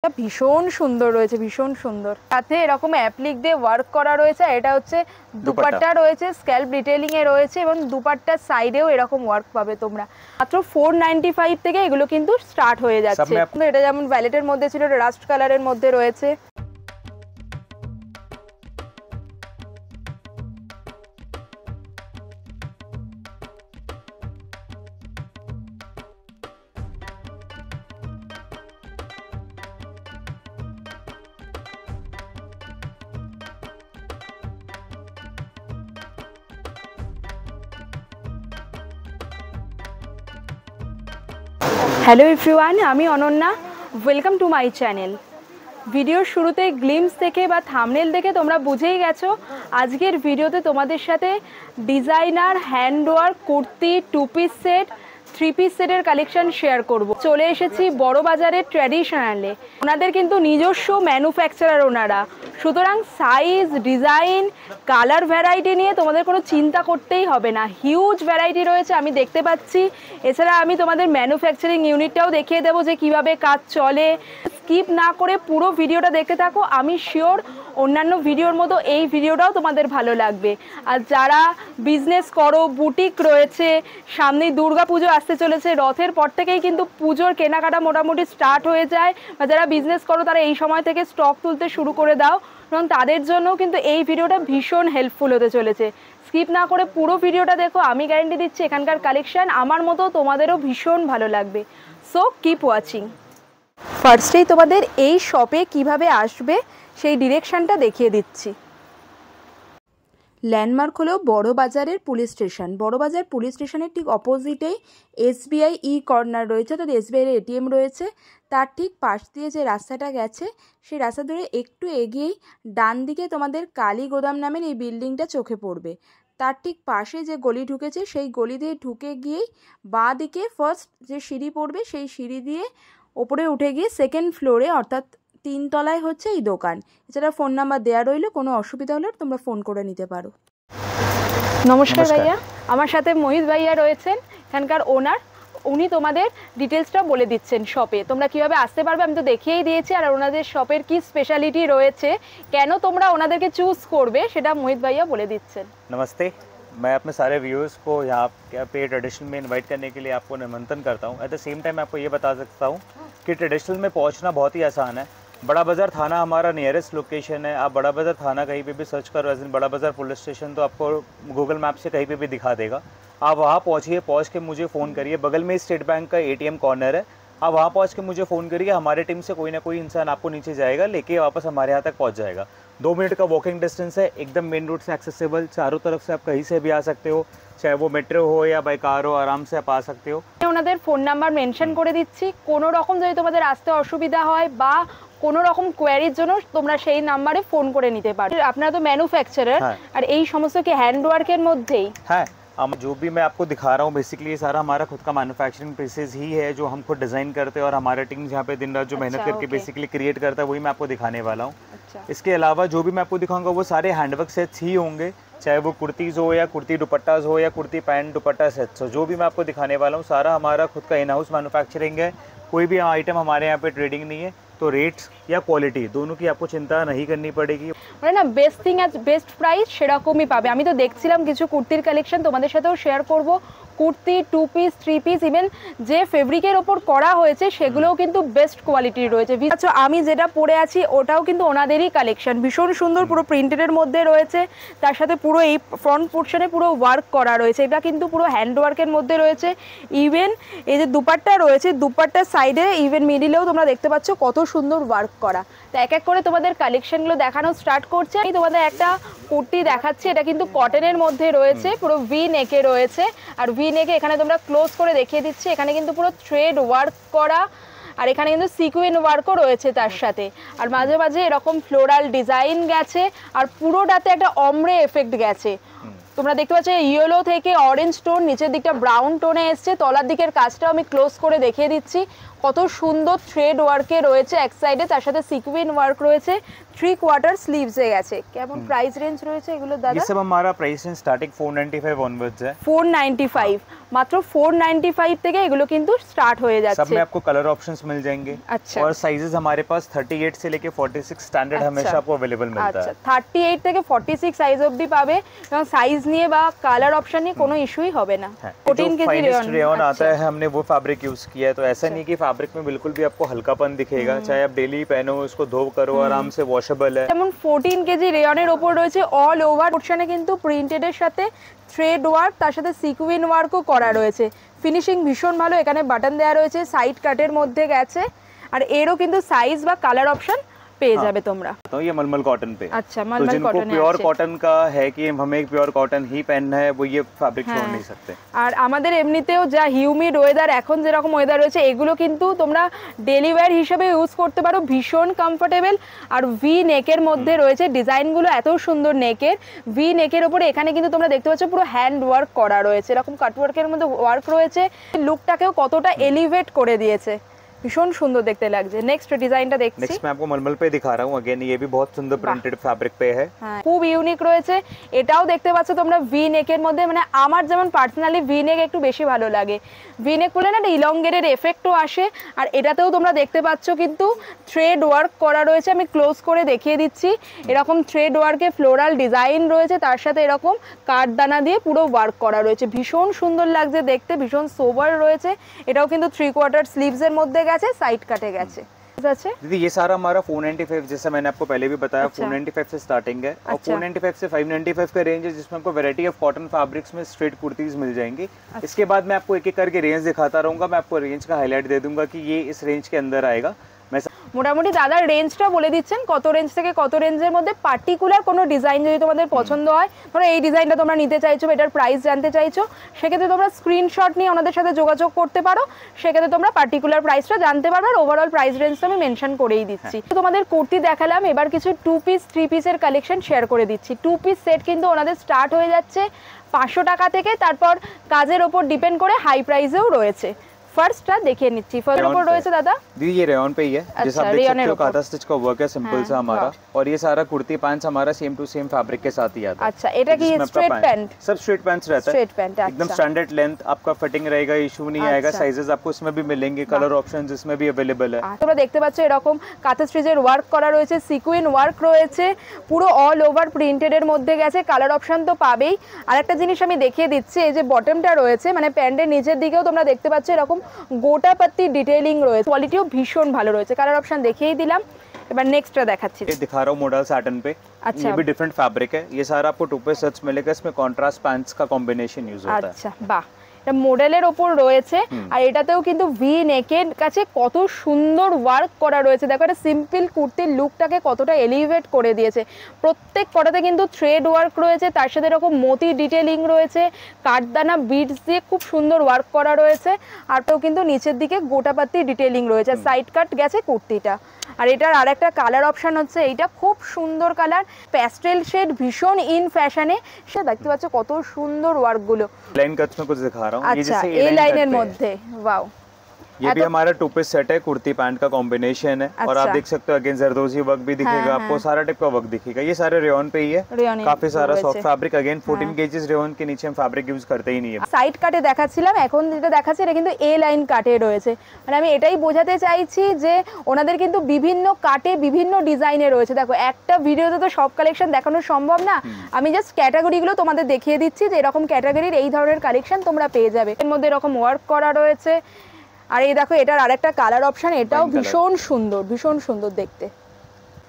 ভীষণ সুন্দর রয়েছে, ভীষণ সুন্দর। সাথে এরকম অ্যাপ্লিক দিয়ে ওয়ার্ক করা রয়েছে। এটা হচ্ছে দুপাট্টা রয়েছে, স্ক্যাল্প ডিটেইলিং এ রয়েছে এবং দুপাট্টার সাইডেও এরকম ওয়ার্ক পাবে তোমরা। মাত্র 495 থেকে এগুলো কিন্তু স্টার্ট হয়ে যাচ্ছে। এটা যেমন ভ্যালেটের মধ্যে ছিল, রাস্ট কালারের মধ্যে রয়েছে। হ্যালো এভরিওয়ান, আমি Ananya. Welcome to my channel. ভিডিওর শুরুতে গ্লিমস দেখে বা থাম্বনেল দেখে তোমরা বুঝেই গেছো আজকের ভিডিওতে তোমাদের সাথে designer handwork kurti, 2 piece set, 3 piece সেটের কালেকশন শেয়ার করব। চলে এসেছি বড় বাজারের ট্র্যাডিশনালে। ওনাদের কিন্তু নিজস্ব ম্যানুফ্যাকচারার ওনারা, সুতরাং সাইজ, ডিজাইন, কালার ভ্যারাইটি নিয়ে তোমাদের কোনো চিন্তা করতেই হবে না। হিউজ ভ্যারাইটি রয়েছে আমি দেখতে পাচ্ছি। এছাড়া আমি তোমাদের ম্যানুফ্যাকচারিং ইউনিটটাও দেখিয়ে দেবো যে কিভাবে কাজ চলে। স্কিপ না করে পুরো ভিডিওটা দেখতে থাকো, আমি শিওর অন্যান্য ভিডিওর মতো এই ভিডিওটাও তোমাদের ভালো লাগবে। আর যারা বিজনেস করো, বুটিক রয়েছে, সামনেই দুর্গাপুজো আসতে চলেছে, রথের পর থেকেই কিন্তু পুজোর কেনাকাটা মোটামুটি স্টার্ট হয়ে যায়, বা যারা বিজনেস করো তারা এই সময় থেকে স্টক তুলতে শুরু করে দাও, এবং তাদের জন্য কিন্তু এই ভিডিওটা ভীষণ হেল্পফুল হতে চলেছে। স্কিপ না করে পুরো ভিডিওটা দেখো, আমি গ্যারান্টি দিচ্ছি এখানকার কালেকশন আমার মতো তোমাদেরও ভীষণ ভালো লাগবে। So keep watching. ফার্স্টেই তোমাদের এই শপে কিভাবে আসবে সেই ডিরেকশনটা দেখিয়ে দিচ্ছি। ল্যান্ডমার্ক হলো বড় বাজারের পুলিশ স্টেশন। বড় বাজার পুলিশ স্টেশনের ঠিক অপোজিটেই এসবিআই ই কর্নার রয়েছে, অর্থাৎ এসবিআইয়ের এটিএম রয়েছে। তার ঠিক পাশ দিয়ে যে রাস্তাটা গেছে সেই রাস্তা ধরে একটু এগিয়েই ডান দিকে তোমাদের কালী গোদাম নামের এই বিল্ডিংটা চোখে পড়বে। তার ঠিক পাশে যে গলি ঢুকেছে সেই গলি দিয়ে ঢুকে গিয়েই বাঁ দিকে ফার্স্ট যে সিঁড়ি পড়বে সেই সিঁড়ি দিয়ে ওপরে উঠে গিয়ে সেকেন্ড ফ্লোরে অর্থাৎ 3 তলায় হচ্ছে এই দোকান। এছাড়া ফোন নাম্বার দেওয়া রইল, কোনো অসুবিধা হলে তোমরা ফোন করে নিতে পারো। নমস্কার ভাইয়া, আমার সাথে মোহিত ভাইয়া রয়েছেন, এখানকার ওনার। উনি তোমাদের ডিটেলসটা বলে দিচ্ছেন শপে তোমরা কিভাবে আসতে পারবে। আমি তো দেখিয়েই দিয়েছি, আর ওনাদের শপের কি স্পেশালিটি রয়েছে, কেন তোমরা ওনাদেরকে চুজ করবে সেটা মোহিত ভাইয়া বলে দিচ্ছেন। नमस्ते, मैं अपने सारे व्यूअर्स को यहाँ पे ट्रेडिशनल में इनवाइट करने के लिए आपको निमंत्रण करता हूँ। एट द सेम टाइम मैं आपको ये बता सकता हूँ कि ट्रेडिशनल में पहुँचना बहुत ही आसान है। बड़ा बाज़ार थाना हमारा नियरेस्ट लोकेशन है। आप बड़ा बाज़ार थाना कहीं पे भी सर्च करो, एज इन बड़ा बाज़ार पुलिस स्टेशन, तो आपको गूगल मैप से कहीं पे भी दिखा देगा। आप वहाँ पहुँचिए, पहुँच के मुझे फ़ोन करिए। बगल में स्टेट बैंक का ATM कॉर्नर है, आप वहाँ पहुँच के मुझे फ़ोन करिए। हमारे टीम से कोई ना कोई इंसान आपको नीचे जाएगा, लेके वापस हमारे यहाँ तक पहुँच जाएगा। 2 मिनट का वॉकिंग डिस्टेंस है, एकदम मेन रोड से एक्सेसिबल। चारों तरफ से आप कहीं से भी आ सकते हो, चाहे वो मेट्रो हो या बाई कार हो, आराम से आप आ सकते हो। ওনাদের ফোন নাম্বার মেনশন করে দিচ্ছি। কোনো রকম যদি তোমাদের আসতে অসুবিধা হয় বা কোনো রকম কোয়ারির জন্য তোমরা সেই নাম্বারে ফোন করে নিতে পারো। আপনারা তো ম্যানুফ্যাকচারার, আর এই সমস্ত কি হ্যান্ডওয়ার্কের মধ্যেই? হ্যাঁ, हम जो भी मैं आपको दिखा रहा हूँ बेसिकली ये सारा हमारा खुद का मैन्युफैक्चरिंग प्रोसेस ही है, जो हम खुद डिज़ाइन करते हैं, और हमारा टीम यहाँ पे दिन रात जो मेहनत करके बेसिकली क्रिएट करता है वही मैं आपको दिखाने वाला हूँ। इसके अलावा जो भी मैं आपको दिखाऊंगा वो सारे हैंडवर्क सेट्स ही होंगे, चाहे वो कुर्तीज़ हो या कुर्ती दुपट्टाज हो या कुर्ती पैंट दुपट्टा सेट्स हो। जो भी मैं आपको दिखाने वाला हूँ सारा हमारा खुद का इन हाउस मैन्युफैक्चरिंग है। कोई भी आइटम हमारे यहाँ पे ट्रेडिंग नहीं है, तो रेट्स या क्वालिटी दोनों की आपको चिंता नहीं करनी पड़ेगी। মানে না, best thing at best price সেরকমই পাবে। আমি তো দেখছিলাম কিছু কুর্তির কালেকশন, তোমাদের সাথেও শেয়ার করব। কুর্তি, 2 পিস, 3 পিস, ইভেন যে ফেব্রিকের ওপর করা হয়েছে সেগুলোও কিন্তু বেস্ট কোয়ালিটির রয়েছে। আচ্ছা, আমি যেটা পরে আছি ওটাও কিন্তু ওনাদেরই কালেকশন, ভীষণ সুন্দর, পুরো প্রিন্টেডের মধ্যে রয়েছে। তার সাথে পুরো এই ফ্রন্ট পোর্শনে পুরো ওয়ার্ক করা রয়েছে, এটা কিন্তু পুরো হ্যান্ডওয়ার্কের মধ্যে রয়েছে। ইভেন এই যে দুপাট্টা রয়েছে, দুপাট্টার সাইডে ইভেন মিডিলেও তোমরা দেখতে পাচ্ছ কত সুন্দর ওয়ার্ক করা। তো এক এক করে তোমাদের কালেকশনগুলো দেখানো স্টার্ট করছে। আমি তোমাদের একটা কুর্তি দেখাচ্ছি, এটা কিন্তু কটনের মধ্যে রয়েছে, পুরো ভি নেকে রয়েছে। আর ভি নেকে এখানে তোমরা ক্লোজ করে দেখিয়ে দিচ্ছি, এখানে কিন্তু পুরো থ্রেড ওয়ার্ক করা, আর এখানে কিন্তু সিকুয়েন ওয়ার্কও রয়েছে তার সাথে। আর মাঝে মাঝে এরকম ফ্লোরাল ডিজাইন গেছে, আর পুরোটাতে একটা অমরে এফেক্ট গেছে। তো তোমরা দেখতে পাচ্ছ ইয়েলো থেকে অরেঞ্জ টোন, নিচের দিকটা ব্রাউন টোনে এসছে। তলার দিকের কাজটাও আমি ক্লোজ করে দেখিয়ে দিচ্ছি, কত সুন্দর থ্রেড ওয়ার্কে রয়েছে এক সাইডে, তার সাথে সিকুইন ওয়ার্ক রয়েছে, 3/4 স্লিভসে গেছে। কেমন প্রাইস রেঞ্জ রয়েছে এগুলো দাদা? ये सब हमारा प्राइस रेंज स्टार्टिंग 495 ऑनवर्ड्स है। 495, মাত্র 495 থেকে এগুলো কিন্তু স্টার্ট হয়ে যাচ্ছে। सब में आपको कलर ऑप्शंस मिल जाएंगे। अच्छा। और साइजेस हमारे पास 38 से लेके 46 स्टैंडर्ड हमेशा आपको अवेलेबल मिलता আচ্ছা, है। 38 থেকে 46 সাইজ অবধি পাবে, এবং সাইজ নিয়ে বা কালার অপশন নিয়ে কোনো ইস্যুই হবে না। 14 কেজি रेयन आता है, हमने वो फैब्रिक यूज किया है, तो ऐसा नहीं कि फैब्रिक में बिल्कुल भी आपको हल्कापन दिखेगा, चाहे आप डेली पहनो, इसको धो करो, आराम से वॉशेबल है। যেমন 14 কেজি রেয়নের ওপর রয়েছে, অল ওভার পোর্শনে কিন্তু প্রিন্টেডের সাথে থ্রেড ওয়ার্ক, তার সাথে সিকুইন ওয়ার্কও করা রয়েছে। ফিনিশিং ভীষণ ভালো, এখানে বাটন দেওয়া রয়েছে, সাইড কাটের মধ্যে গেছে, আর এরও কিন্তু সাইজ বা কালার অপশন পেয়ে যাবে তোমরা। तो ये मलमल कॉटन पे। अच्छा, तो मलमल जिनको कॉटन प्योर कॉटन का है कि हमें प्योर कॉटन ही पहनना है, वो ये फैब्रिक छोड़ नहीं सकते। আর আমাদের এমনিতেও যা হিউমিড ওয়েদার, এখন যেরকম ওয়েদার রয়েছে, এগুলো কিন্তু তোমরা ডেলি ওয়্যার হিসেবে ইউজ করতে পারো, ভীষণ কমফোর্টেবল। আর ভি নেকের মধ্যে রয়েছে, ডিজাইনগুলো এত সুন্দর নেকের, ভি নেকের ওপরে এখানে কিন্তু তোমরা দেখতে পাচ্ছ পুরো হ্যান্ড ওয়ার্ক করা রয়েছে, এরকম কাটওয়ার্কের মধ্যে ওয়ার্ক রয়েছে, লুকটাকেও কতটা এলিভেট করে দিয়েছে, ভীষণ সুন্দর দেখতে লাগছে। নেক্সট ডিজাইনটা দেখছি। नेक्स्ट मैं आपको मलमल पे दिखा रहा हूँ, अगेन ये भी बहुत सुंदर प्रिंटेड फैब्रिक पे है। খুব ইউনিক রয়েছে, এটাও দেখতে পাচ্ছ তোমরা ভি নেকের মধ্যে, মানে আমার যেমন পার্সোনালি ভি নেক একটু বেশি ভালো লাগে, ভি নেক করলে না একটা ইলংগেটেড এফেক্টও আসে। আর এটাতেও তোমরা দেখতে পাচ্ছ কিন্তু থ্রেড ওয়ার্ক করা রয়েছে, আমি ক্লোজ করে দেখিয়ে দিচ্ছি, এরকম থ্রেড ওয়ার্কে ফ্লোরাল ডিজাইন রয়েছে, তার সাথে এরকম কাঠদানা দিয়ে পুরো ওয়ার্ক করা রয়েছে, ভীষণ সুন্দর লাগছে দেখতে, ভীষণ সোবার রয়েছে। এটাও কিন্তু 3/4 স্লিভসের মধ্যে গেছে, সাইড কাটে গেছে। दीदी ये सारा हमारा 495, जैसा मैंने आपको पहले भी बताया, 495 से स्टार्टिंग है, और 495 से 595 का रेंज है, जिसमें आपको वैरायटी ऑफ कॉटन फैब्रिक्स में स्ट्रेट कुर्तीज मिल जाएंगी। इसके बाद मैं आपको एक एक करके रेंज दिखाता रहूंगा, मैं आपको रेंज का हाईलाइट दे दूंगा कि ये इस रेंज के अंदर आएगा। মোটামুটি দাদার রেঞ্জটা বলে দিচ্ছেন, কত রেঞ্জ থেকে কত রেঞ্জের মধ্যে। পার্টিকুলার কোনো ডিজাইন যদি তোমাদের পছন্দ হয়, ধরো এই ডিজাইনটা তোমরা নিতে চাইছো, এটার প্রাইস জানতে চাইছো, সেক্ষেত্রে তোমরা স্ক্রিনশট নিয়ে ওনাদের সাথে যোগাযোগ করতে পারো, সেক্ষেত্রে তোমরা পার্টিকুলার প্রাইসটা জানতে পারবে, আর ওভারঅল প্রাইস রেঞ্জটা আমি মেনশন করেই দিচ্ছি। তোমাদের কুর্তি দেখালাম, এবার কিছু 2 পিস 3 পিসের কালেকশন শেয়ার করে দিচ্ছি। 2 পিস সেট কিন্তু ওনাদের স্টার্ট হয়ে যাচ্ছে 500 টাকা থেকে, তারপর কাজের ওপর ডিপেন্ড করে হাই প্রাইসেও রয়েছে। फर्स्ट देखिए नीचे फर्स्ट ऊपर রয়েছে দাদা। दीदी ये रेयन पे ही है, जैसा आप देख सकते हो कांटा स्टिच का वर्क है, सिंपल सा हमारा, और ये सारा कुर्ती पैंट्स हमारा सेम टू सेम फैब्रिक के साथ ही आता है। अच्छा, এটা কি स्ट्रेट पैंट? सब स्ट्रेट पैंट्स रहता है, स्ट्रेट पैंट एकदम स्टैंडर्ड लेंथ, आपका फिटिंग रहेगा, इशू नहीं आएगा, साइजेस आपको इसमें भी मिलेंगे, कलर ऑप्शंस इसमें भी अवेलेबल है। তোমরা দেখতে পাচ্ছ এরকম কাঁথা স্টিচের ওয়ার্ক করা রয়েছে, সিকুইন ওয়ার্ক রয়েছে, পুরো অল ওভার প্রিন্টেড এর মধ্যে গেছে, কালার অপশন তো পাবেই। আরেকটা জিনিস আমি দেখিয়ে দিচ্ছি, এই যে বটমটা রয়েছে, মানে প্যান্টের নিচের দিকেও তোমরা দেখতে পাচ্ছ এরকম গোটা পাত্তি ডিটেইলিং রয়েছে, কোয়ালিটিও ভীষণ ভালো রয়েছে। কালার অপশন দেখিয়েই দিলাম, এবার নেক্সটটা দেখাচ্ছি। ये दिखा रहा हूँ मॉडल सैटन पे। अच्छा, ये भी डिफरेंट फैब्रिक है, ये सारा आपको 2 पीस सेट्स मिलेगा, इसमें कॉन्ट्रास्ट पैंट्स का कॉम्बिनेशन यूज होता है। আচ্ছা, বাহ, এটা মডেলের ওপর রয়েছে, আর এটাতেও কিন্তু ভি নেকের কাছে কত সুন্দর ওয়ার্ক করা রয়েছে। দেখো এটা সিম্পল কুর্তির লুকটাকে কতটা এলিভেট করে দিয়েছে। প্রত্যেক কটাতে কিন্তু থ্রেড ওয়ার্ক রয়েছে, তার সাথে এরকম মতি ডিটেলিং রয়েছে, কাঠদানা বিডস দিয়ে খুব সুন্দর ওয়ার্ক করা রয়েছে, আর তো কিন্তু নিচের দিকে গোটাপাতি ডিটেলিং রয়েছে, সাইড কাট গেছে কুর্তিটা। আর এটার আরেকটা কালার অপশন হচ্ছে এইটা, খুব সুন্দর কালার, প্যাস্টেল শেড, ভীষণ ইন ফ্যাশনে। সে দেখতে পাচ্ছ কত সুন্দর ওয়ার্কগুলো। लाइन कट्स में कुछ दिखा रहा हूँ, ये আচ্ছা, जैसे এই লাইনের মধ্যে, ওয়াও, ये भी हमारा 2 पीस सेट है, कुर्ती पैंट का कॉम्बिनेशन है। और आप देख सकते हो अगेन जरदोजी वर्क भी दिखेगा, आपको सारा टाइप का वर्क दिखेगा। ये सारे रेयन पे ही है, काफी सारा soft fabric, again 14 KGs rayon के नीचे हम फैब्रिक यूज करते ही नहीं है। সাইড কাটে দেখাচ্ছিলাম, এখন যেটা দেখাচ্ছি এটা কিন্তু এ লাইন কাটে রয়েছে, মানে আমি এটাই বোঝাতে চাইছি যে ওনাদের কিন্তু বিভিন্ন কাটে বিভিন্ন ডিজাইনে রয়েছে। দেখো একটা ভিডিওতে তো সব কালেকশন দেখানো সম্ভব না, আমি জাস্ট ক্যাটাগরিগুলো তোমাদের দেখিয়ে দিচ্ছি যে এরকম ক্যাটাগরির এই ধরনের কালেকশন তোমরা পেয়ে যাবে। এর মধ্যে এরকম ওয়ার্ক করা রয়েছে, আর এই দেখো এটার আরেকটা কালার অপশন, এটাও ভীষণ সুন্দর, ভীষণ সুন্দর দেখতে।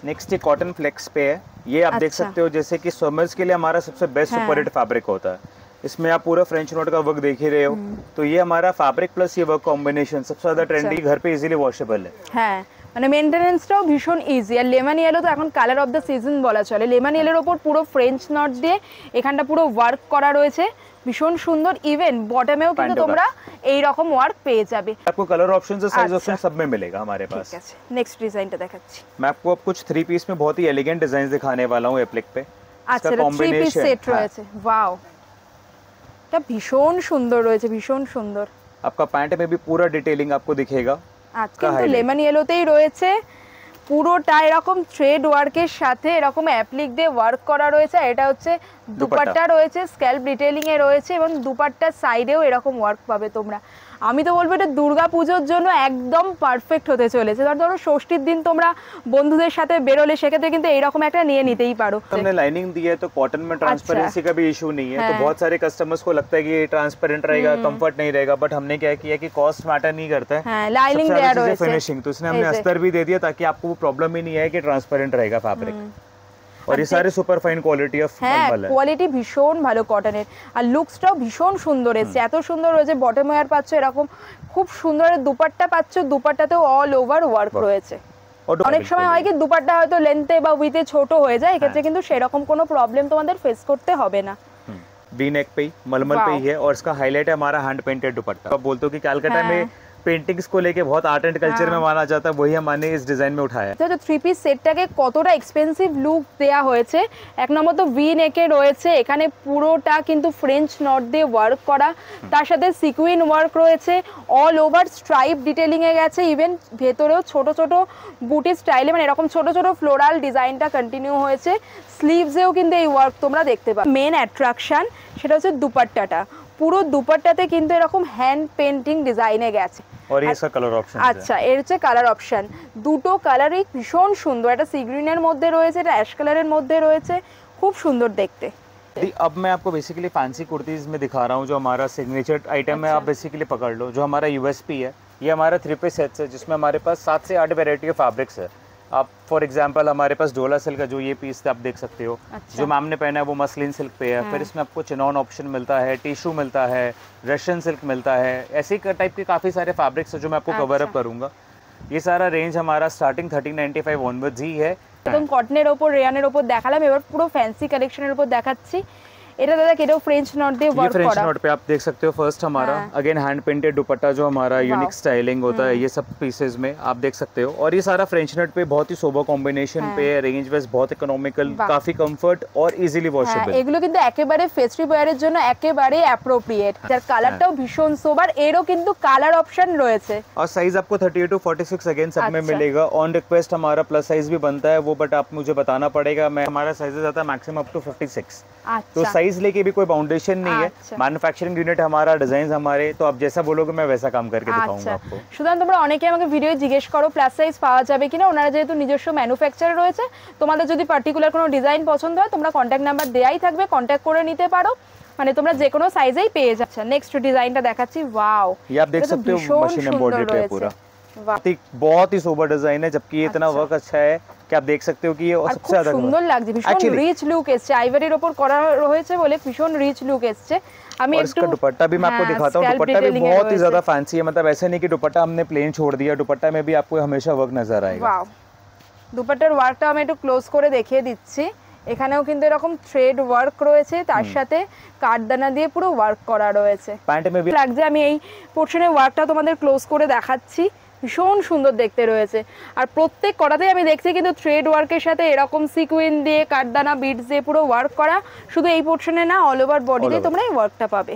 नेक्स्ट ये कॉटन फ्लेक्स पे है, ये आप देख सकते हो जैसे कि समर्स के लिए हमारा सबसे बेस्ट सुपर हिट फैब्रिक होता है। इसमें आप पूरा फ्रेंच नोट का वर्क देख ही रहे हो, तो ये हमारा फैब्रिक प्लस ये वर्क कॉम्बिनेशन सबसे ज्यादा ट्रेंडी, घर पे इजीली वॉशेबल है। হ্যাঁ, মানে মেইনটেনেন্সটাও ভীষণ ইজি। আর লেমন ইয়েলো তো এখন কালার অফ দ্য সিজন বলা চলে। লেমন ইয়েলোর ওপর পুরো ফ্রেঞ্চ নট দিয়ে এখানটা পুরো ওয়ার্ক করা রয়েছে, ভীষণ সুন্দর। ইভেন বটমেও কিন্তু তোমরা এই রকম ওয়ার্ক পেয়ে যাবে। आपको कलर ऑप्शंस और साइज ऑप्शन सब में मिलेगा हमारे पास। ঠিক আছে, নেক্সট ডিজাইনটা দেখাচ্ছি। मैं आपको अब कुछ 3 पीस में बहुत ही एलिगेंट डिजाइन दिखाने वाला हूँ एप्लिक पे। আচ্ছা, এটা 3 পিস সেট রয়েছে, ওয়াও। এটা ভীষণ সুন্দর রয়েছে, ভীষণ সুন্দর। आपका पैंट में भी पूरा डिटेलिंग आपको दिखेगा। আচ্ছা, কিন্তু লেমন ইয়েলোতেই রয়েছে, পুরোটা এরকম থ্রেড ওয়ার্কের সাথে এরকম অ্যাপ্লিক দিয়ে ওয়ার্ক করা রয়েছে। আর এটা হচ্ছে দুপাট্টা রয়েছে, স্ক্যাল্প ডিটেইলিং এ রয়েছে এবং দুপাট্টার সাইডেও এরকম ওয়ার্ক পাবে তোমরা। আমি তো বলবো এটা দুর্গা পুজোর জন্য একদম পারফেক্ট হতে চলেছে। ধরো ষষ্ঠীর দিন তোমরা বন্ধুদের সাথে বেরোলে সেক্ষেত্রে কিন্তু এইরকম একটা নিয়ে নিতেই পারো। हमने लाइनिंग दी है तो कॉटन में ट्रांसपेरेंसी का भी इशू नहीं है, तो बहुत सारे कस्टमर्स को लगता है कि ये ट्रांसपेरेंट रहेगा, कंफर्ट नहीं रहेगा, बट हमने क्या किया कि कॉस्ट मैटर नहीं करता है, लाइनिंग फिनिशिंग, तो इसने हमने अस्तर भी दे दिया ताकि आपको वो प्रॉब्लम ही नहीं है कि ट्रांसपेरेंट रहेगा फैब्रिक। और ये सारे सुपर फाइन क्वालिटी ऑफ मलमल है, কোয়ালিটি ভীষণ ভালো কটনের। আর লুকসটাও ভীষণ সুন্দর এসেছে, এত সুন্দর হয়েছে। বটম ওয়্যার পাচ্ছ এরকম খুব সুন্দর দুপাট্টা পাচ্ছ, দুপাট্টাতেও অল ওভার ওয়ার্ক রয়েছে। অনেক সময় হয় কি দুপাট্টা হয়তো লেন্থে বা উইথে ছোট হয়ে যায়, এক্ষেত্রে কিন্তু সেরকম কোনো প্রবলেম তোমাদের ফেস করতে হবে না। वी नेक पे ही मलमल पे ही है और इसका हाईलाइट है हमारा हैंड पेंटेड दुपट्टा। आप बोलते हो कि कलकत्ता में पेंटिंग्स को लेके बहुत आर्ट एंड कल्चर में माना जाता है, वही हमने इस डिजाइन में उठाया है। তো থ্রি পিস সেটটাকে কতটা এক্সপেন্সিভ লুক দেয়া হয়েছে। এক নম্বর তো ভি নেকে রয়েছে, এখানে পুরোটা কিন্তু ফ্রেঞ্চ নট দিয়ে ওয়ার্ক করা, তার সাথে সিকুইন ওয়ার্ক রয়েছে, অল ওভার স্ট্রাইপ ডিটেইলিং এ গেছে, ইভেন ভেতরেও ছোট ছোট বুটি স্টাইলে মানে এরকম ছোট ছোট ফ্লোরাল ডিজাইনটা কন্টিনিউ হয়েছে। স্লিভসেও কিন্তু এই ওয়ার্ক তোমরা দেখতে পাবে। মেন অ্যাট্রাকশন সেটা হচ্ছে দুপাট্টাটা, পুরো দুপাট্টাতে কিন্তু এরকম হ্যান্ড পেন্টিং ডিজাইনে গেছে। और ये इसका कलर ऑप्शन আচ্ছা, এর হচ্ছে কালার অপশন, দুটো কালারই ভীষণ সুন্দর। একটা সি গ্রিনের মধ্যে রয়েছে, এটা অ্যাশ কালারের মধ্যে রয়েছে, খুব সুন্দর দেখতে। अब मैं आपको बेसिकली फैंसी कुर्तीज में दिखा रहा हूँ जो हमारा सिग्नेचर आइटम है। आप बेसिकली पकड़ लो जो हमारा यूएसपी है, ये हमारा 3 पीस सेट्स है जिसमें हमारे पास 7 से 8 वेराइटी ऑफ फैब्रिक्स है। आप फॉर एग्जांपल हमारे पास डोला सिल्क का जो ये पीस आप देख सकते हो, जो मैम ने पहना है वो मसलिन सिल्क पे है। फिर इसमें आपको चिनॉन ऑप्शन मिलता है, टिश्यू मिलता है, रशियन सिल्क मिलता है, ऐसे टाइप के काफ़ी सारे फैब्रिक्स है जो मैं आपको कवर अप करूँगा। ये सारा रेंज हमारा स्टार्टिंग 1395 ऑनवर्ड्स ही है। একদম কটনের ওপর রেয়ানের ওপর দেখালাম, এবার পুরো ফ্যান্সি কালেকশনের উপর দেখাচ্ছি। এটা দাদা কেটেও फ्रेंच नॉट দিয়ে ওয়ার্ক করা। ये फ्रेंच नॉट पे आप देख सकते हो फर्स्ट हमारा अगेन हैंड पेंटेड दुपट्टा जो हमारा यूनिक स्टाइलिंग होता है, ये सब पीसेस में आप देख सकते हो। और ये सारा फ्रेंच नॉट पे बहुत ही सोबर कॉम्बिनेशन पे, रेंज वाइज बहुत इकोनॉमिकल, काफी कंफर्ट और इजीली वॉशेबल। এগুলো কিন্তু একেবারে ফেস্টিভ ওয়্যারের জন্য একেবারে অ্যাপ্রোপ্রিয়েট। যার কালারটাও ভীষণ সোবার, এরও কিন্তু কালার অপশন রয়েছে। और साइज आपको 38 to 46 अगेन सब में मिलेगा। ऑन रिक्वेस्ट हमारा प्लस साइज भी बनता है वो, बट आप मुझे बताना पड़ेगा। मैं हमारा साइजेस आता है मैक्सिमम अप टू 56। तो साइज लेके भी कोई फाउंडेशन नहीं है, मैन्युफैक्चरिंग यूनिट हमारा, डिजाइन हमारे, तो आप जैसा बोलोगे मैं वैसा काम करके दिखाऊंगा आपको। সুতরাং তোমরা অনেকে আমাকে ভিডিও জিজ্ঞেস করো প্লাস সাইজ পাওয়া যাবে কিনা। ওনারা যেহেতু নিজস্ব ম্যানুফ্যাকচারার রয়েছে, তোমাদের যদি পার্টিকুলার কোনো ডিজাইন পছন্দ হয় তোমরা কন্ট্যাক্ট নাম্বার দেয়াই থাকবে, কন্ট্যাক্ট করে নিতে পারো, মানে তোমরা যে কোনো সাইজেই পেয়ে যাচ্ছ। নেক্সট ডিজাইনটা দেখাচ্ছি, ওয়াও, ये आप देख सकते हो मशीन एम्ब्रॉयडरी पे पूरा बहुत ही सोबर डिजाइन है, जबकि ये इतना वर्क अच्छा है कि आप देख सकते हो कि ये सबसे ज्यादा সুন্দর লাগছে, ভীষণ রিচ লুক এসছে, আইভরির উপর করা হয়েছে বলে ভীষণ রিচ লুক এসছে। আমি और इसका दुपट्टा भी मैं आपको दिखाता हूँ। दुपट्टा भी बहुत ही ज्यादा फैंसी है, मतलब ऐसे नहीं कि दुपट्टा हमने प्लेन छोड़ दिया, दुपट्टा में भी आपको हमेशा वर्क नजर आएगा। वाओ, দুপাট্টার ওয়ার্কটা আমি একটু ক্লোজ করে দেখিয়ে দিচ্ছি। এখানেও কিন্তু এরকম থ্রেড ওয়ার্ক রয়েছে, তার সাথে কাঠদানা দিয়ে পুরো ওয়ার্ক করা রয়েছে। প্যান্ট में भी লাগছে, আমি এই পোর্শনের ওয়ার্কটা তোমাদের ক্লোজ করে দেখাচ্ছি, ভীষণ সুন্দর দেখতে রয়েছে। আর প্রত্যেক কটাতেই আমি দেখছি কিন্তু থ্রেড ওয়ার্কের সাথে এরকম সিকুইন দিয়ে কাঠদানা বিটস দিয়ে পুরো ওয়ার্ক করা। শুধু এই পোর্শনে না, অল ওভার বডিতে তোমরা এই ওয়ার্কটা পাবে।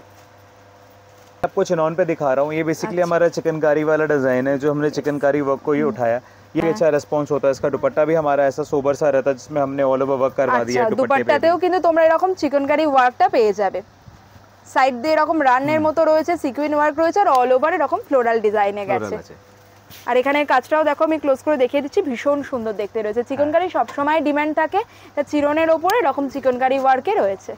आपको चिनॉन पे दिखा रहा हूँ, ये बेसिकली हमारा चिकनकारी वाला डिजाइन है जो हमने चिकनकारी वर्क को ही उठाया। ये अच्छा रेस्पॉन्स होता है। इसका दुपट्टा भी हमारा ऐसा सोबर सा रहता है जिसमें हमने ऑल ओवर वर्क करवा दिया है। দুপাট্টাতেও কিন্তু তোমরা এরকম চিকনকারি ওয়ার্কটা পেয়ে যাবে। সাইড দিয়ে এরকম রানের মতো রয়েছে, সিকুইন ওয়ার্ক রয়েছে, আর অল ওভার এরকম ফ্লোরাল ডিজাইনে গেছে। আর এখানে কাজটাও দেখো, আমি ক্লোজ করে দেখিয়ে দিচ্ছি, ভীষণ সুন্দর দেখতে রয়েছে। চিকনকারি সবসময় ডিমান্ড থাকে, এটা চিরনের ওপরে এরকম চিকনকারি ওয়ার্কে রয়েছে।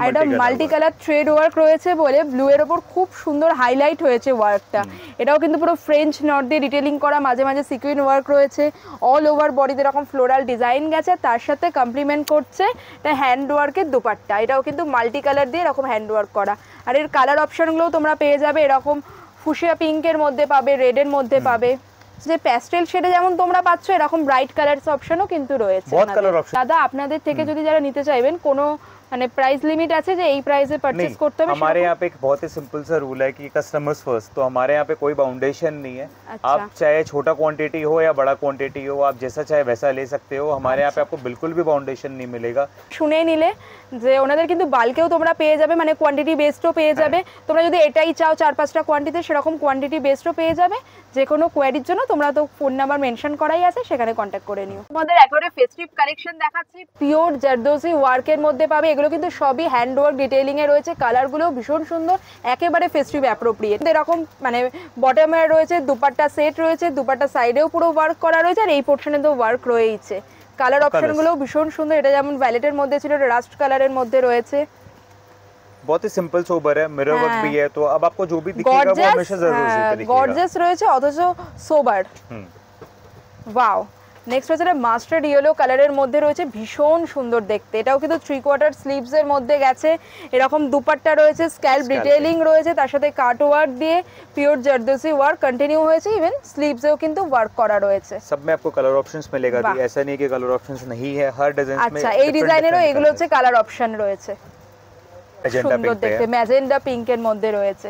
এটা মাল্টি কালার থ্রেড ওয়ার্ক রয়েছে বলে ব্লু এর ওপর খুব সুন্দর হাইলাইট হয়েছে ওয়ার্কটা। এটাও কিন্তু পুরো ফ্রেঞ্চ নট দিয়ে ডিটেইলিং করা, মাঝে মাঝে সিকুইন ওয়ার্ক রয়েছে, অল ওভার বডিতে এরকম ফ্লোরাল ডিজাইন গেছে। তার সাথে কমপ্লিমেন্ট করছে এটা হ্যান্ড ওয়ার্কের দুপাট্টা, এটাও কিন্তু মাল্টি কালার দিয়ে এরকম হ্যান্ড ওয়ার্ক করা। আর এর কালার অপশনগুলোও তোমরা পেয়ে যাবে, এরকম ফুশিয়া পিঙ্কের মধ্যে পাবে, রেডের মধ্যে পাবে, যে প্যাস্টেল শেডে যেমন তোমরা পাচ্ছ এরকম ব্রাইট কালারস অপশনও কিন্তু রয়েছে। দাদা আপনাদের থেকে যদি যারা নিতে চাইবেন কোনো মানে প্রাইস লিমিট আছে যে এই প্রাইসে পারচেজ করতে হবে? हमारे यहाँ पे एक बहुत ही सिंपल सा रूल है कि कस्टमर्स फर्स्ट, तो हमारे यहाँ पे कोई बाउंडेशन नहीं है। अच्छा। आप चाहे छोटा क्वांटिटी हो या बड़ा क्वांटिटी हो, आप जैसा चाहे वैसा ले सकते हो। हमारे यहाँ पे आपको बिल्कुल भी बाउंडेशन नहीं मिलेगा। শুনে নিলে যে ওনাদের কিন্তু বাল্কেও তোমরা পেয়ে যাবে, মানে কোয়ান্টিটি বেসডও পেয়ে যাবে। তোমরা যদি এটাই চাও 4-5টা কোয়ান্টিটি, সেরকম কোয়ান্টিটি বেসডও পেয়ে যাবে। যে কোনো কোয়ারির জন্য তোমরা তো ফোন নাম্বার মেনশন করাই আছে, সেখানে কন্ট্যাক্ট করে নিও। তোমাদের একেবারে ফেস্টিভ কালেকশন দেখাচ্ছি, পিওর জারদোসি ওয়ার্কের মধ্যে পাবে। এগুলো কিন্তু সবই হ্যান্ড ওয়ার্ক ডিটেইলিং এ রয়েছে, কালারগুলো ভীষণ সুন্দর, একেবারে ফেস্টিভ অ্যাপ্রোপ্রিয়েট। এরকম মানে বটমে রয়েছে, দুপাট্টা সেট রয়েছে, দুপাট্টা সাইডেও পুরো ওয়ার্ক করা রয়েছে, আর এই পোর্শনে তো ওয়ার্ক রয়েছে। কালার অপশনগুলো ভীষণ সুন্দর, এটা যেমন ভ্যালেটের মধ্যে ছিল, রাস্ট কালারের মধ্যে রয়েছে। बहुत ही सिंपल सोबर है, मिरर वर्क भी है, तो अब आपको जो भी दिखेगा वो हमेशा जरूर दिखेगा। গর্জিয়াস রয়েছে অথচ সোবার। ওয়াও। নেক্সট হচ্ছে মাস্টার্ড ইয়েলো কালারের মধ্যে রয়েছে, ভীষণ সুন্দর দেখতে। এটাও কিন্তু 3/4 স্লিভস এর মধ্যে গেছে। এরকম দুপাট্টা রয়েছে, স্ক্যাল্প ডিটেইলিং রয়েছে, তার সাথে কাট ওয়ার্ক দিয়ে পিওর জারদোসি ওয়ার্ক কন্টিনিউ হয়েছে। ইভেন স্লিভসেও কিন্তু ওয়ার্ক করা রয়েছে। सब में आपको कलर ऑप्शंस मिलेगा, ऐसा नहीं कि कलर ऑप्शंस नहीं है, हर डिजाइन में। আচ্ছা, এই ডিজাইনেরও এগুলো হচ্ছে কালার অপশন রয়েছে, সুন্দর দেখতে। ম্যাজেন্ডা পিঙ্কের মধ্যে রয়েছে।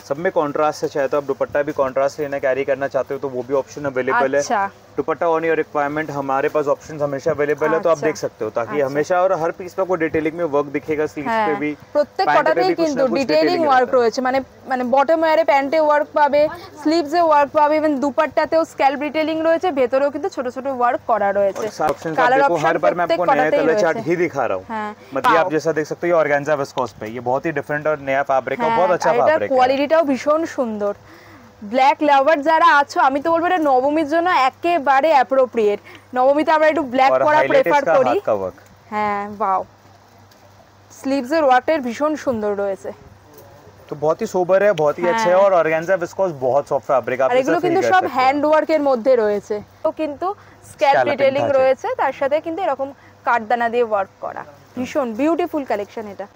सब में कॉन्ट्रास्ट है, चाहे तो आप दुपट्टा भी कॉन्ट्रास्ट लेना कैरी करना चाहते हो तो वो भी ऑप्शन अवेलेबल है। दुपट्टा ऑन योर रिक्वायरमेंट, हमारे पास ऑप्शंस हमेशा अवेलेबल है, तो आप देख सकते हो, ताकि हमेशा और हर पीस पे आपको डिटेलिंग में वर्क दिखेगा। स्लीव्स पे भी প্রত্যেক কটাতেই কিন্তু ডিটেইলিং ওয়ার্ক রয়েছে, মানে মানে বটম ওয়্যারে প্যান্টে ওয়ার্ক পাবে, স্লিভসে ওয়ার্ক পাবে, ইভেন দুপাট্টাতেও স্ক্যাল্প ডিটেইলিং রয়েছে, ভেতরেও কিন্তু ছোট ছোট ওয়ার্ক করা রয়েছে। কালার অপশন हर बार मैं आपको नया कलर चार्ट ही दिखा रहा हूं। मतलब आप जैसा देख सकते हो, ये ऑर्गेन्जा विस्कोस पे, ये बहुत ही डिफरेंट और नया फैब्रिक है, बहुत अच्छा फैब्रिक है। কোয়ালিটিটাও ভীষণ সুন্দর। ব্ল্যাক লাভার যারা আছো, আমি তো বলবো এটা নবমীর জন্য একেবারে অ্যাপ্রোপ্রিয়েট। নবমীতে আমরা একটু ব্ল্যাক পরা প্রেফার করি। হ্যাঁ, ওয়াও। স্লিভসের ওয়ার্কটা ভীষণ সুন্দর রয়েছে, तो बहुत ही सोबर है, बहुत ही अच्छा है, और ऑर्गेन्जा विस्कोस बहुत सॉफ्ट फैब्रिक। आप এগুলো কিন্তু সব হ্যান্ড ওয়ার্কের মধ্যে রয়েছে, তো কিন্তু স্ক্যাল্প ডিটেইলিং রয়েছে, তার সাথে কিন্তু এরকম কাঠদানা দিয়ে ওয়ার্ক করা। ভীষণ বিউটিফুল কালেকশন এটা।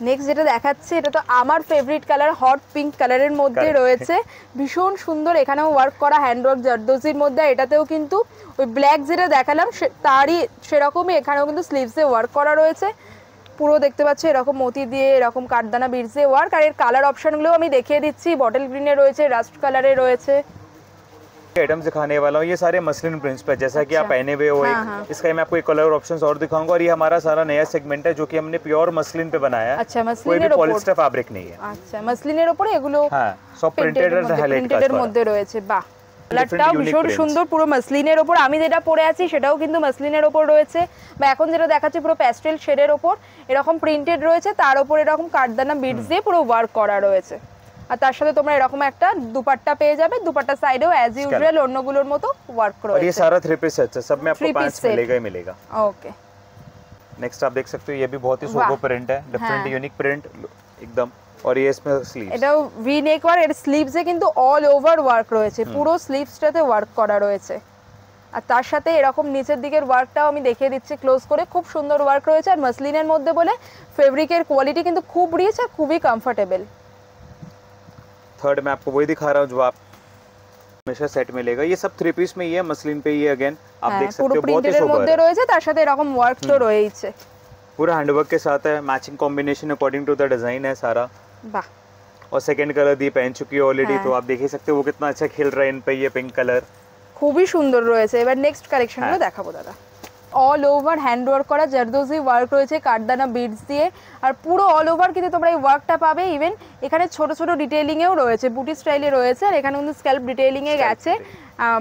নেক্সট যেটা দেখাচ্ছি, এটা তো আমার ফেভারিট কালার, হট পিঙ্ক কালারের মধ্যে রয়েছে, ভীষণ সুন্দর। এখানেও ওয়ার্ক করা হ্যান্ড ওয়ার্ক জারদোসির মধ্যে। এটাতেও কিন্তু ওই ব্ল্যাক যেটা দেখালাম তারই সেরকমই এখানেও কিন্তু স্লিভসে ওয়ার্ক করা রয়েছে। পুরো দেখতে পাচ্ছ এরকম মতি দিয়ে এরকম কাঠদানা বিটস দিয়ে ওয়ার্ক। আর এর কালার অপশনগুলো আমি দেখিয়ে দিচ্ছি, বটল গ্রিনে রয়েছে, রাস্ট কালারে রয়েছে। आइटम्स दिखाने वाला हूँ, ये सारे मसलिन प्रिंट्स पे, जैसा कि आप पहने हुए हो। इसका मैं आपको एक कलर ऑप्शंस और दिखाऊंगा, और ये हमारा सारा नया सेगमेंट है जो कि हमने प्योर मसलिन पे बनाया है। अच्छा, कोई भी पॉलिस्टर फैब्रिक नहीं है। अच्छा, मसलिনের উপরে এগুলো হ্যাঁ, সব প্রিন্টেড আর হাইলাইট প্রিন্টেডের মধ্যে রয়েছে। বাহ, কালারটাও ভীষণ সুন্দর, পুরো মসলিনের উপর। আমি যেটা পরে আছি সেটাও কিন্তু মসলিনের উপর রয়েছে, বা এখন যেটা দেখাচ্ছি পুরো প্যাস্টেল শেডের উপর এরকম প্রিন্টেড রয়েছে, তার উপর এরকম কাঠদানা বিটস দিয়ে পুরো ওয়ার্ক করা রয়েছে। আর তার সাথে তোমরা এরকম একটা দুপাট্টা পেয়ে যাবে, দুপাট্টা সাইডেও অ্যাজ ইউজুয়াল অন্যগুলোর মতো ওয়ার্ক রয়েছে। और ये सारा 3 पीस सेट है, सब में आपको 5 मिलेगा ही मिलेगा। ओके, नेक्स्ट आप देख सकते हो, ये भी बहुत ही सोबर प्रिंट है, डिफरेंट यूनिक प्रिंट एकदम। और ये इसमें स्लीव्स, এটাও ভি নেক ওয়ার্ক, এর স্লিভসে কিন্তু অল ওভার ওয়ার্ক রয়েছে, পুরো স্লিভসটাতে ওয়ার্ক করা রয়েছে। আর তার সাথে এরকম নিচের দিকের ওয়ার্কটাও আমি দেখিয়ে দিচ্ছি ক্লোজ করে, খুব সুন্দর ওয়ার্ক রয়েছে। আর মসলিনের মধ্যে বলে ফেব্রিকের কোয়ালিটি কিন্তু খুব রিচ আর খুবই কমফোর্টেবল। थर्ड में आपको वही दिखा रहा हूँ जो आप हमेशा सेट मिलेगा, ये सब 3 पीस में ही है, मसलिन पे ही है। अगेन आप देख सकते हो, बहुत ही सोबर है, রয়েছে, তার সাথে এরকম ওয়ার্ক তো রয়েছে, पूरा हैंडवर्क के साथ है, matching combination according to the design है सारा। वाह, और सेकंड कलर दी पहन चुकी है ऑलरेडी, तो आप देख ही सकते हो वो कितना अच्छा खिल रहा है इन पे, ये पिंक कलर খুবই সুন্দর রয়েছে। এবার নেক্সট কালেকশনগুলো দেখাবো দাদা। অল ওভার হ্যান্ড ওয়ার্ক করা জারদোসি ওয়ার্ক রয়েছে কাঠদানা বিটস দিয়ে, আর পুরো অল ওভার কিন্তু তোমরা এই ওয়ার্কটা পাবে। ইভেন এখানে ছোট ছোট ডিটেইলিংয়েও রয়েছে, বুটি স্টাইলে রয়েছে, আর এখানে কিন্তু স্ক্যাল্প ডিটেইলিংয়ে গেছে,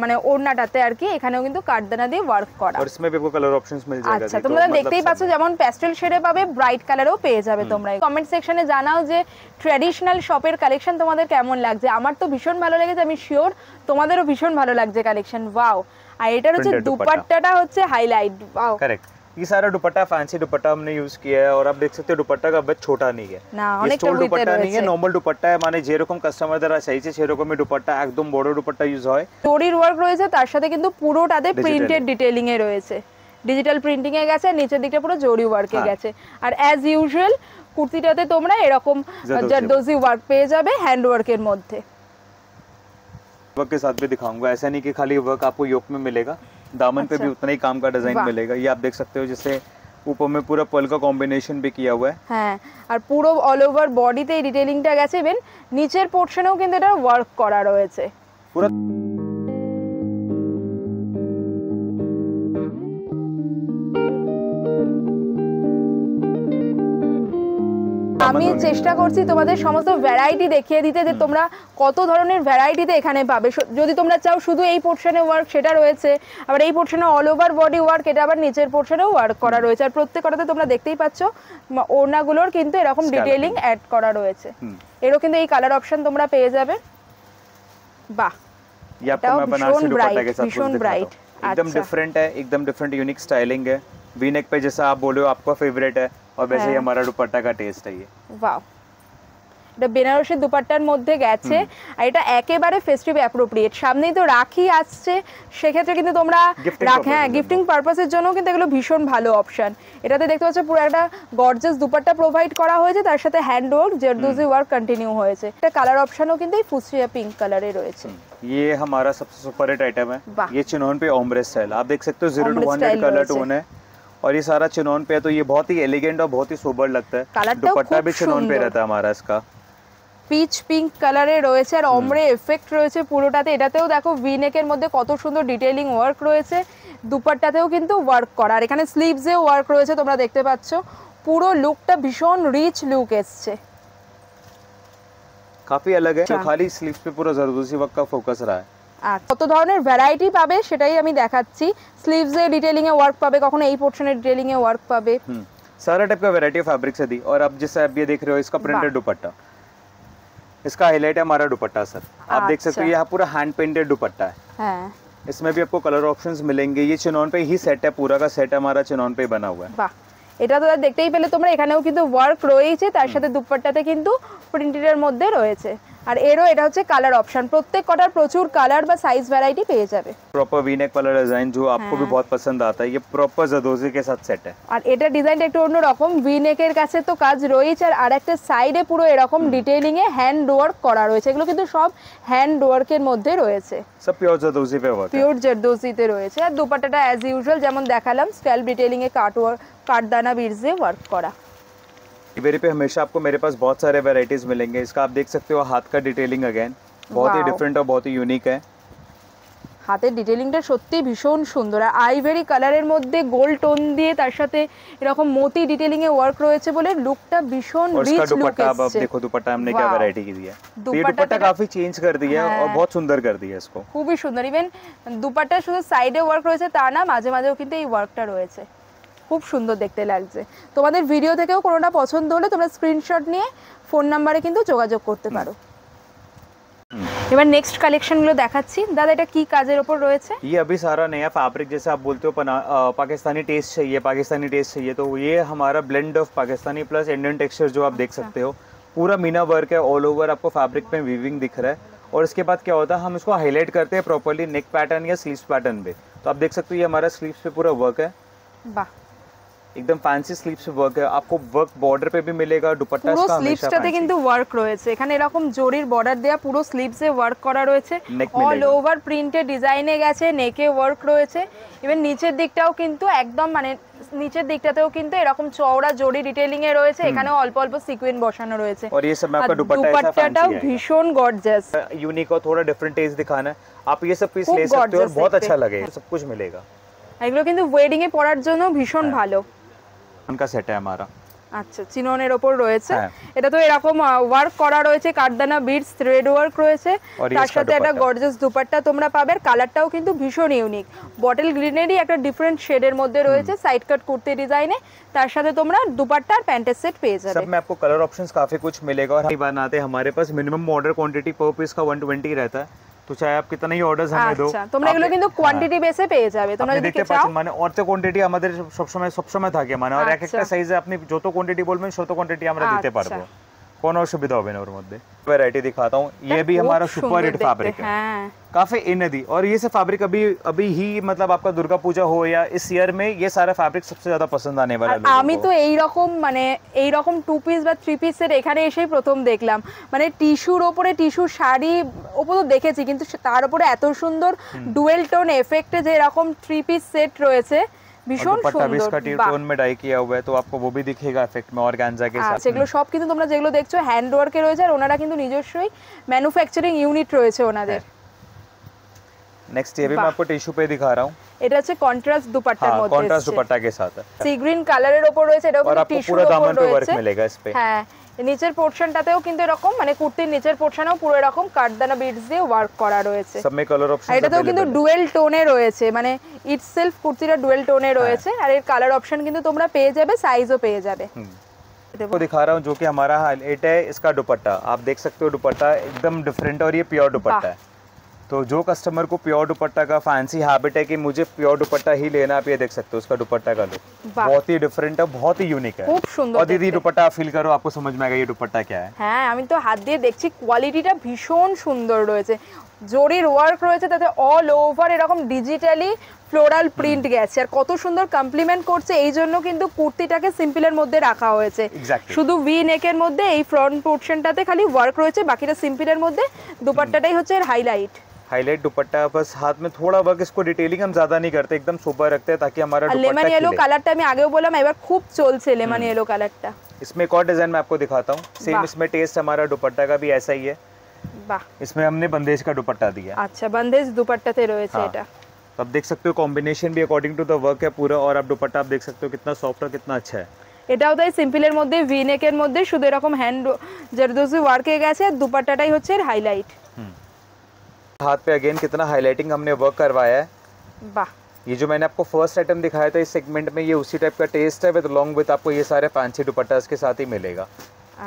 মানে ওড়নাটাতে আর কি, এখানেও কিন্তু কাঠদানা দিয়ে ওয়ার্ক করা। और इसमें भी आपको कलर ऑप्शंस मिल जाएगा। আচ্ছা, তোমরা দেখতেই পাচ্ছ যেমন প্যাস্টেল শেডে পাবে, ব্রাইট কালারেও পেয়ে যাবে তোমরা। কমেন্ট সেকশনে জানাও যে ট্র্যাডিশনাল শপের কালেকশন তোমাদের কেমন লাগছে। আমার তো ভীষণ ভালো লেগেছে, আমি শিওর তোমাদেরও ভীষণ ভালো লাগছে কালেকশন। ওয়াও, আর এটার হচ্ছে দুপাট্টাটা হচ্ছে হাইলাইট। ওয়াও, करेक्ट, ये सारा दुपट्टा फैंसी दुपट्टा हमने यूज किया है, और आप देख सकते हो दुपट्टा का वेट छोटा नहीं है, না ये অনেকটা स्टोल উইথে दुपट्टा नहीं है, রয়েছে। नॉर्मल दुपट्टा है, মানে যেরকম কাস্টমার দ্বারা চাইছে সেরকমই দুপট্টা, একদম বড় দুপট্টা ইউজ হয়। জরির ওয়ার্ক রয়েছে, তার সাথে কিন্তু পুরোটাতে প্রিন্টেড ডিটেইলিং এ রয়েছে, ডিজিটাল প্রিন্টিং এ গেছে, নিচের দিকটা পুরো জরি ওয়ার্কে গেছে। আর অ্যাজ ইউজুয়াল কুর্তিটাতে তোমরা এরকম জারদোসি ওয়ার্ক পেয়ে যাবে হ্যান্ড ওয়ার্কের মধ্যে। वर्क के साथ भी दिखाऊंगा, ऐसा नहीं कि खाली वर्क आपको योक में मिलेगा, दामन पे भी उतना ही काम का डिजाइन मिलेगा। ये आप देख सकते हो, जैसे ऊपर में पूरा पर्ल का कॉम्बिनेशन भी किया हुआ है। হ্যাঁ, আর পুরো অল ওভার বডিতে এই ডিটেইলিংটা গেছে, ইভেন নিচের পোর্শনেও কিন্তু এটা ওয়ার্ক করা রয়েছে पूरा আমি চেষ্টা করছি তোমাদের সমস্ত ভ্যারাইটি দেখিয়ে দিতে, যে তোমরা কত ধরনের ভ্যারাইটিতে এখানে পাবে। যদি তোমরা চাও শুধু এই পোর্শনে ওয়ার্ক, সেটা রয়েছে, আবার এই পোর্শনে অল ওভার বডি ওয়ার্ক, এটা আবার নিচের পোর্শনেও ওয়ার্ক করা রয়েছে। আর প্রত্যেকটাতে তোমরা দেখতেই পাচ্ছ ওড়নাগুলোর কিন্তু এরকম ডিটেইলিং অ্যাড করা রয়েছে। এরও কিন্তু এই কালার অপশন তোমরা পেয়ে যাবে। বাহ, ये आपको मैं बनारसी दुपट्टा के साथ भीषण ब्राइट, एकदम डिफरेंट है, एकदम डिफरेंट यूनिक स्टाइलिंग है। वी नेक पे जैसा आप बोले हो आपका फेवरेट है, और वैसे ही हमारा दुपट्टा का टेस्ट है ये। वाओ, এটা বেনারসি দুপাট্টার মধ্যে গেছে, আর এটা একেবারে ফেস্টিভ অ্যাপ্রোপ্রিয়েট। সামনেই তো রাখি আসছে, সেক্ষেত্রে কিন্তু তোমরা গিফটিং পারপাসের জন্য কিন্তু এগুলো ভীষণ ভালো অপশন। এটাতে দেখতে পাচ্ছ পুরো একটা গর্জিয়াস দুপাট্টা প্রোভাইড করা হয়েছে, তার সাথে হ্যান্ড ওয়ার্ক, জরদোজি ওয়ার্ক কন্টিনিউ হয়েছে। এটা কালার অপশনও কিন্তু এই ফুসিয়া পিঙ্ক কালারে রয়েছে। ये हमारा सबसे सुपर हिट आइटम है, ये चिनोन पे ओम्ब्रे स्टाइल। आप देख सकते हो 0 to 100 कलर टोन है, और ये सारा चिनोन पे है, तो ये बहुत ही एलिगेंट और बहुत ही सोबर लगता है। दुपट्टा भी चिनोन पे रहता है हमारा इसका। পিচ পিঙ্ক কালারে রয়েছে, আর অমরে এফেক্ট রয়েছে পুরোটাতে। এটাতেও দেখো ভি নেকের মধ্যে কত সুন্দর ডিটেইলিং ওয়ার্ক রয়েছে, দুপাট্টাতেও কিন্তু ওয়ার্ক করা, আর এখানে স্লিভসে ওয়ার্ক রয়েছে, তোমরা দেখতে পাচ্ছ। পুরো লুকটা ভীষণ রিচ লুক এসছে, काफी अलग है। खाली स्लीव्स पे पूरा जरदोजी वर्क का फोकस रहा है। আর কত ধরনের ভ্যারাইটি পাবে সেটাই আমি দেখাচ্ছি। স্লিভসে ডিটেইলিং এ ওয়ার্ক পাবে, কখনো এই পোর্শনের ডিটেইলিং এ ওয়ার্ক পাবে। सारा टाइप का वैरायटी ऑफ फैब्रिक से दी। और अब जैसे आप ये देख रहे हो, इसका प्रिंटेड दुपट्टा, इसका हाईलाइट है हमारा दुपट्टा सर। आप देख सकते हो यहाँ पूरा हैंड पेंटेड दुपट्टा है। হ্যাঁ, इसमें भी आपको कलर ऑप्शंस मिलेंगे। ये चिनोन पे ही सेट है, पूरा का सेट हमारा चिनोन पे ही बना हुआ है। বাহ, এটা তো দেখতেই পেলে তোমরা, এখানেও কিন্তু ওয়ার্ক রয়েছে, তার সাথে দুপাট্টাতে কিন্তু প্রিন্টেডের মধ্যে রয়েছে। আর এরও এটা হচ্ছে কালার অপশন, প্রত্যেক কটার প্রচুর কালার বা সাইজ ভ্যারাইটি পেয়ে যাবে। प्रॉपर वी नेक वाला डिजाइन जो आपको भी बहुत पसंद आता है, ये प्रॉपर जरदोजी के साथ सेट है। আর এটা ডিজাইনটা একটু অন্যরকম, ভি নেকের কাছে তো কাজ রয়েছে, আর একটা সাইডে পুরো এরকম ডিটেইলিং এ হ্যান্ড ওয়ার্ক করা রয়েছে। এগুলো কিন্তু সব হ্যান্ড ওয়ার্কের মধ্যে রয়েছে, सब प्योर जरदोजी पे वर्क है। পিওর জরদোজিতে রয়েছে। আর দুপাট্টাটা অ্যাজ ইউজুয়াল যেমন দেখালাম, স্ক্যাল্প ডিটেইলিং এ কাটদানা বিটসে ওয়ার্ক করা। इवेरी पे हमेशा आपको मेरे पास बहुत सारे वैरायटीज मिलेंगे। इसका आप देख सकते हो हाथ का डिटेलिंग अगेन बहुत ही Wow. डिफरेंट और बहुत ही यूनिक है। হাতের ডিটেইলিংটা সত্যি ভীষণ সুন্দর, আর আইভরি কালারের মধ্যে গোল্ড টোন দিয়ে তার সাথে এরকম মোতি ডিটেইলিং এ ওয়ার্ক রয়েছে বলে লুকটা ভীষণ और इसका রিচ লুক दुपट्टा अब এসছে। देखो दुपट्टा हमने क्या Wow. वैरायटी की दी है। तो ये दुपट्टा दुपट्टा तो- काफी चेंज कर दिया है और हाँ। बहुत सुंदर कर दिया है इसको। খুবই সুন্দর। ইভেন দুপাট্টা শুধু সাইডে ওয়ার্ক রয়েছে তা না, মাঝে মাঝেও কিন্তু এই ওয়ার্কটা রয়েছে, খুব সুন্দর দেখতে লাগছে। তোমাদের ভিডিও থেকেও কোনোটা পছন্দ হলে তোমরা স্ক্রিনশট নিয়ে ফোন নাম্বারে কিন্তু যোগাযোগ করতে পারো। এবার নেক্সট কালেকশনগুলো দেখাচ্ছি। দাদা এটা কি কাজের ওপর রয়েছে? ये अभी सारा नया फैब्रिक, जैसे आप बोलते हो पाकिस्तानी टेस्ट चाहिए, पाकिस्तानी टेस्ट चाहिए, तो ये हमारा blend of Pakistani plus Indian texture जो आप देख सकते हो। पूरा मीना वर्क है, ऑल ओवर आपको फैब्रिक पे वीविंग दिख रहा है। और इसके बाद क्या होता है, हम इसको हाईलाइट करते हैं प्रॉपर्ली नेक पैटर्न या स्लीव्स पैटर्न पे। तो आप देख सकते हो ये हमारा स्लीव्स पे पूरा वर्क है, বাহ, एकदम फैंसी स्लीव्स पे वर्क है। आपको वर्क बॉर्डर पे भी मिलेगा, दुपट्टा পুরো इसका हमेशा স্লিভসটাতে fancy। কিন্তু ওয়ার্ক রয়েছে। এখানে এরকম জরির বর্ডার দেয়া পুরো স্লিভসে ওয়ার্ক করা রয়েছে, Neck অল মিলেগা। ওভার প্রিন্টেড ডিজাইনে গেছে, নেকে ওয়ার্ক রয়েছে। ইভেন নিচের দিকটাও কিন্তু একদম মানে নিচের দিকটাতেও কিন্তু এরকম চওড়া জরি ডিটেইলিং এ রয়েছে, এখানেও অল্প অল্প সিকোয়েন্স বসানো রয়েছে। और ये सब में আর आपका दुपट्टा ऐसा দুপাট্টাটাও फैंसी है, ভীষণ গর্জিয়াস, यूनिक और थोड़ा डिफरेंट टेस्ट दिखाना है। आप ये सब पीस खूब ले सकते हो और gorgeous बहुत देखते। अच्छा लगेगा, सब कुछ मिलेगा। এগুলো কিন্তু ওয়েডিং এ পরার জন্য ভীষণ ভালো। उनका सेट है हमारा। আচ্ছা, চিননের ওপর রয়েছে। হ্যাঁ। এটা তো এরকম ওয়ার্ক করা রয়েছে, কাটদানা বিটস থ্রেড ওয়ার্ক রয়েছে, और ये তার इसका সাথে একটা दुपट्टा। গর্জিয়াস দুপাট্টা তোমরা পাবে। কালারটাও কিন্তু ভীষণ ইউনিক, বটল গ্রিনেরই একটা ডিফারেন্ট শেডের মধ্যে রয়েছে, সাইড কাট কুর্তি ডিজাইনে। তার সাথে তোমরা দুপাট্টা আর প্যান্টের সেট পেয়ে যাবে। सब में आपको कलर ऑप्शंस काफी कुछ मिलेगा। और हम बनाते हैं, हमारे पास मिनिमम ऑर्डर क्वांटिटी पर पीस का 120 रहता है। तो चाहे आप कितना ही ऑर्डर्स हमें दो, আচ্ছা, তোমরা এগুলো কিন্তু কোয়ান্টিটি বেসে পেয়ে যাবে। তোমরা আপনি যদি দেখতে চাও পাচ্ছেন মানে অর্থে কোয়ান্টিটি আমাদের সবসময় থাকে মানে, আর এক একটা আচ্ছা। সাইজে আপনি যত কোয়ান্টিটি বলবেন তত কোয়ান্টিটি আমরা দিতে আচ্ছা। পারবো, কোনো অসুবিধা হবে না ওর মধ্যে। वैरायटी दिखाता हूँ, ये भी हमारा খুব सुपर সুন্দর हिट দেখতে। फैब्रिक है, হ্যাঁ, काफी इन दी। और ये सब फैब्रिक अभी ही मतलब आपका दुर्गा पूजा हो या इस ईयर में ये सारा फैब्रिक सबसे ज्यादा पसंद आने वाला है আর लोगों আমি को। তো এই রকম মানে এই রকম টু পিস বা থ্রি পিসের এখানে এসেই প্রথম দেখলাম। মানে টিস্যুর ওপরে টিস্যু শাড়ি ওপর তো দেখেছি, কিন্তু তার উপরে এত সুন্দর ডুয়েল টোন এফেক্টে যে এরকম থ্রি পিস সেট রয়েছে, ভীষণ दुपट्टा भी इसका সুন্দর। टोन में डाई किया हुआ है तो आपको वो भी दिखेगा इफेक्ट में ऑर्गेन्जा के साथ। সেগুলো সব কিন্তু তোমরা যেগুলো দেখছো হ্যান্ড ওয়ার্কে রয়েছে আর ওনারা কিন্তু নিজস্বই ম্যানুফ্যাকচারিং ইউনিট রয়েছে ওনাদের। नेक्स्ट ये भी मैं आपको टिश्यू पे दिखा रहा हूँ। এটা হচ্ছে কন্ট্রাস্ট দুপাট্টার মধ্যে कॉन्ट्रास्ट दुपट्टा के साथ है সি গ্রিন কালারের উপর রয়েছে, এটাও और কিন্তু आपको টিস্যুর पूरा উপর दामन पे वर्क রয়েছে। मिलेगा इस पे। হ্যাঁ, নিচের পোরশনটাতেও কিন্তু এরকম মানে কুর্তির নিচের পোরশনেও পুরো এরকম কাঠদানা বিটস দিয়ে ওয়ার্ক করা রয়েছে। सब में कलर আর ऑप्शन এটাতেও কিন্তু ডুয়েল টোনে রয়েছে, মানে ইটসেলফ কুর্তিটা ডুয়েল টোনে রয়েছে আর এর কালার অপশন কিন্তু তোমরা পেয়ে যাবে, সাইজও পেয়ে যাবে। आपको दिखा रहा हूँ जो कि हमारा हाईलाइट है इसका दुपट्टा। आप देख सकते हो दुपट्टा एकदम डिफरेंट और ये प्योर दुपट्टा है। तो जो कस्टमर को प्योर दुपट्टा का फैंसी हैबिट है कि मुझे प्योर दुपट्टा ही लेना, आप ये देख सकते हो उसका दुपट्टा का लुक बहुत ही डिफरेंट है, बहुत ही यूनिक है। खूब सुंदर और दीदी दुपट्टा आप फील करो, आपको समझ में आएगा ये दुपट्टा क्या है। হ্যাঁ, আমি তো হাত দিয়ে দেখছি, কোয়ালিটিটা ভীষণ সুন্দর রয়েছে, জরির ওয়ার্ক রয়েছে, তাতে অল ওভার এরকম ডিজিটালি ফ্লোরাল প্রিন্ট গেছে আর কত সুন্দর কমপ্লিমেন্ট করছে। এই জন্য কিন্তু কুর্তিটাকে সিম্পলের মধ্যে রাখা হয়েছে। শুধু ভি নেকের মধ্যে এই ফ্রন্ট পোর্শনটাতে খালি ওয়ার্ক রয়েছে, বাকিটা সিম্পলের মধ্যে। দুপাট্টাটাই হচ্ছে এর হাইলাইট दुपट्टा बस हाथ में थोड़ा वर्क, इसको डिटेलिंग हम ज्यादा नहीं करते, एकदम सुपर रखते हैं ताकि हमारा दुपट्टा লেমন येलो কালারটা আমি আগেও বললাম, এবার খুব চলছে লেমন येलो কালারটা। इसमें एक और डिजाइन मैं आपको दिखाता हूँ, सेम इसमें टेस्ट हमारा दुपट्टा का भी ऐसा ही है। বাহ, इसमें हमने बंदेज का दुपट्टा दिया। আচ্ছা, বন্দেজ দুপাট্টাতে রয়েছে এটা। तो आप देख सकते हो कॉम्बिनेशन भी अकॉर्डिंग टू द वर्क है पूरा, और आप दुपट्टा आप देख सकते हो कितना सॉफ्ट और कितना अच्छा है। এটাও তাই সিম্পলের মধ্যে ভি নেকের মধ্যে শুধু এরকম হ্যান্ড জারদোজি ওয়ার্কে গেছে আর দুপাট্টাটাই হচ্ছে এর হাইলাইট। हाथ पे अगेन कितना हाईलाइटिंग हमने वर्क करवाया है। वाह, ये जो मैंने आपको फर्स्ट आइटम दिखाया था इस सेगमेंट में, ये उसी टाइप का टेस्ट है विद लॉन्ग विद आपको ये सारे फैंसी दुपट्टा इसके साथ ही मिलेगा।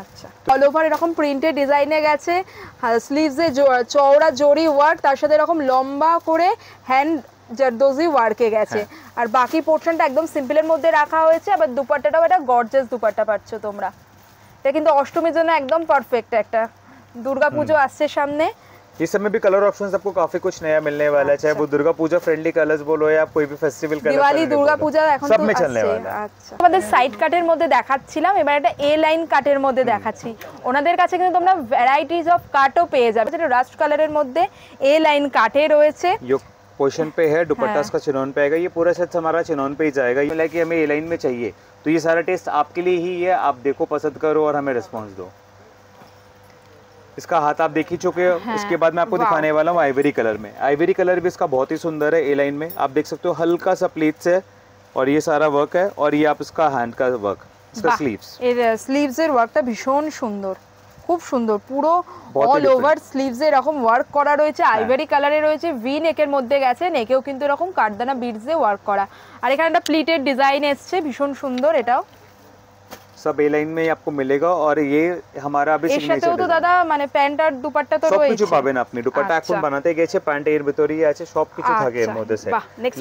আচ্ছা, অল ওভার এরকম প্রিন্টেড ডিজাইনে গেছে, স্লিভসে চওড়া জরি ওয়ার্ক, তার সাথে এরকম লম্বা করে হ্যান্ড জারদোজি ওয়ার্কে গেছে আর বাকি পোর্শনটা একদম সিম্পলের মধ্যে রাখা হয়েছে। আবার দুপাট্টাটাও এটা গর্জিয়াস দুপাট্টা পাচ্ছ তোমরা। এটা কিন্তু অষ্টমীর জন্য একদম পারফেক্ট, একটা দুর্গাপুজো আসছে সামনে। इस समय भी कलर ऑप्शंस आपको काफी कुछ नया मिलने वाला है, चाहे वो दुर्गा पूजा फ्रेंडली कलर्स बोलो या कोई भी फेस्टिवल कलर, दिवाली दुर्गा पूजा এখন सब তো में चलने আসছে। वाला है। আচ্ছা, আমাদের সাইড কাটের মধ্যে দেখাচ্ছিলাম, এবার একটা এ লাইন কাটের মধ্যে দেখাচ্ছি। ওনাদের কাছে কিন্তু তোমরা ভ্যারাইটিজ অফ কাটও পেয়ে যাবে, যেটা রাস্ট কালারের মধ্যে এ লাইন কাটে রয়েছে। ये पोर्शन पे है दुपट्टा इसका चिनोन पे आएगा, ये पूरा सेट हमारा चिनोन पे ही जाएगा। ये लाइक हमें ए लाइन में चाहिए तो ये सारा टेस्ट आपके लिए ही है, आप देखो पसंद करो और हमें रिस्पॉन्स दो। इसका हाथ आप देख ही चुके हो। इसके बाद मैं आपको दिखाने वाला हूँ आइवरी कलर में। आइवरी कलर भी इसका बहुत ही सुंदर है, ए लाइन में आप देख सकते हो हल्का सा प्लीट्स है और ये सारा वर्क है, और ये आप इसका हैंड का वर्क, इसका स्लीव्स, এর স্লিভসের ওয়ার্কটা ভীষণ সুন্দর, খুব সুন্দর, পুরো অল ওভার স্লিভসে এরকম ওয়ার্ক করা রয়েছে, আইভরি কালারে রয়েছে, ভি নেকের মধ্যে গেছে, নেকেও কিন্তু এরকম কাঠদানা বিটস দিয়ে ওয়ার্ক করা আর এখানে একটা প্লিটেড ডিজাইন এসছে ভীষণ সুন্দর। এটাও सब ए लाइन में ही आपको मिलेगा और ये हमारा अभी এর সাথেও তো দাদা মানে প্যান্ট আর দুপাট্টা তো রয়েছে, সবকিছু পাবেন আপনি। দুপাট্টা এখন বানাতে গেছে, প্যান্ট এর ভিতরেই আছে, সবকিছু থাকে এর মধ্যে से।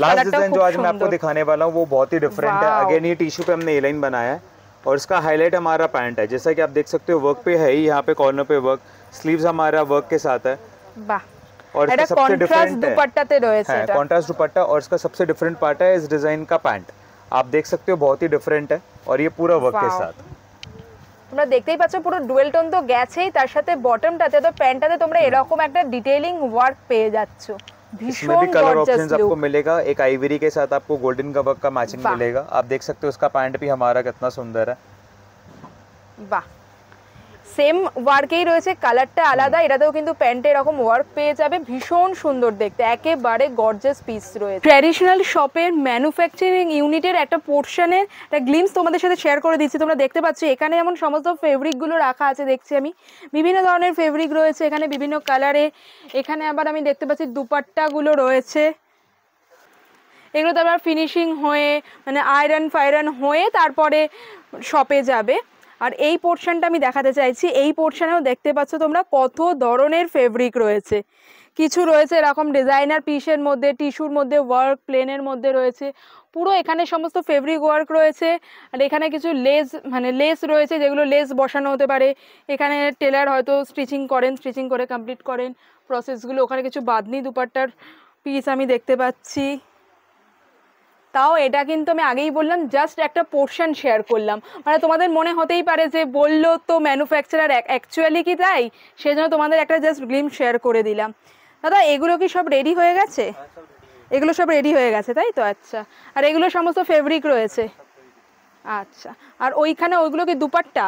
लास्ट डिजाइन जो आज मैं आपको दिखाने वाला हूँ वो बहुत ही डिफरेंट है। अगेन ये टिश्यू पे हमने ए लाइन बनाया है और इसका हाईलाइट हमारा पैंट है, जैसा कि आप देख सकते हो वर्क पे है ही, यहाँ पे कॉर्नर पे वर्क, स्लीव्स हमारा वर्क के साथ है। वाह, और इसका सबसे डिफरेंट दुपट्टाते রয়েছে है कॉन्ट्रास्ट दुपट्टा, और इसका सबसे डिफरेंट पार्ट है इस डिजाइन का पैंट। आप देख सकते हो बहुत ही डिफरेंट है और ये पूरा वर्क के साथ। তোমরা দেখতেই পাচ্ছ পুরো ডুয়েল টোন তো গেছেই, তার সাথে বটমটাতে তো প্যান্টটাতে তোমরা এরকম একটা ডিটেইলিং ওয়ার্ক পেয়ে যাচ্ছ, ভীষণ कलर গর্জিয়াস ऑप्शंस आपको मिलेगा। एक आइवरी के साथ आपको गोल्डन का वर्क का मैचिंग मिलेगा। आप देख सकते हो इसका पैंट भी हमारा कितना सुंदर है। বাহ, সেম ওয়ার্কেই রয়েছে, কালারটা আলাদা, এটাতেও কিন্তু প্যান্টে এরকম ওয়ার্ক পেয়ে যাবে, ভীষণ সুন্দর দেখতে, একেবারে গর্জিয়াস পিস রয়েছে। ট্র্যাডিশনাল শপের ম্যানুফ্যাকচারিং ইউনিটের একটা পোর্শনের একটা গ্লিমস তোমাদের সাথে শেয়ার করে দিচ্ছি। তোমরা দেখতে পাচ্ছ এখানে যেমন সমস্ত ফেব্রিকগুলো রাখা আছে, দেখছি আমি বিভিন্ন ধরনের ফেব্রিক রয়েছে এখানে বিভিন্ন কালারে। এখানে আবার আমি দেখতে পাচ্ছি দুপাট্টাগুলো রয়েছে, এগুলো তো আবার ফিনিশিং হয়ে মানে আয়রন ফায়রন হয়ে তারপরে শপে যাবে। আর এই পোর্শনটা আমি দেখাতে চাইছি, এই পোর্শনেও দেখতে পাচ্ছ তোমরা কত ধরনের ফেব্রিক রয়েছে, কিছু রয়েছে এরকম ডিজাইনার পিসের মধ্যে, টিস্যুর মধ্যে ওয়ার্ক, প্লেনের মধ্যে রয়েছে, পুরো এখানে সমস্ত ফেব্রিক ওয়ার্ক রয়েছে। আর এখানে কিছু লেস মানে লেস রয়েছে যেগুলো লেস বসানো হতে পারে, এখানে টেলার হয়তো স্টিচিং করেন, স্টিচিং করে কমপ্লিট করেন প্রসেসগুলো। ওখানে কিছু বাঁধনি দুপাট্টার পিস আমি দেখতে পাচ্ছি। তাও এটা কিন্তু আমি আগেই বললাম জাস্ট একটা পোর্শন শেয়ার করলাম, মানে তোমাদের মনে হতেই পারে যে বললো তো ম্যানুফ্যাকচারার, অ্যাকচুয়ালি কি তাই, সেই জন্য তোমাদের একটা জাস্ট গ্লিম শেয়ার করে দিলাম। দাদা এগুলো কি সব রেডি হয়ে গেছে? এগুলো সব রেডি হয়ে গেছে তাই তো? আচ্ছা, আর এগুলো সমস্ত ফেব্রিক রয়েছে। আচ্ছা, আর ওইখানে ওইগুলো কি দুপাট্টা?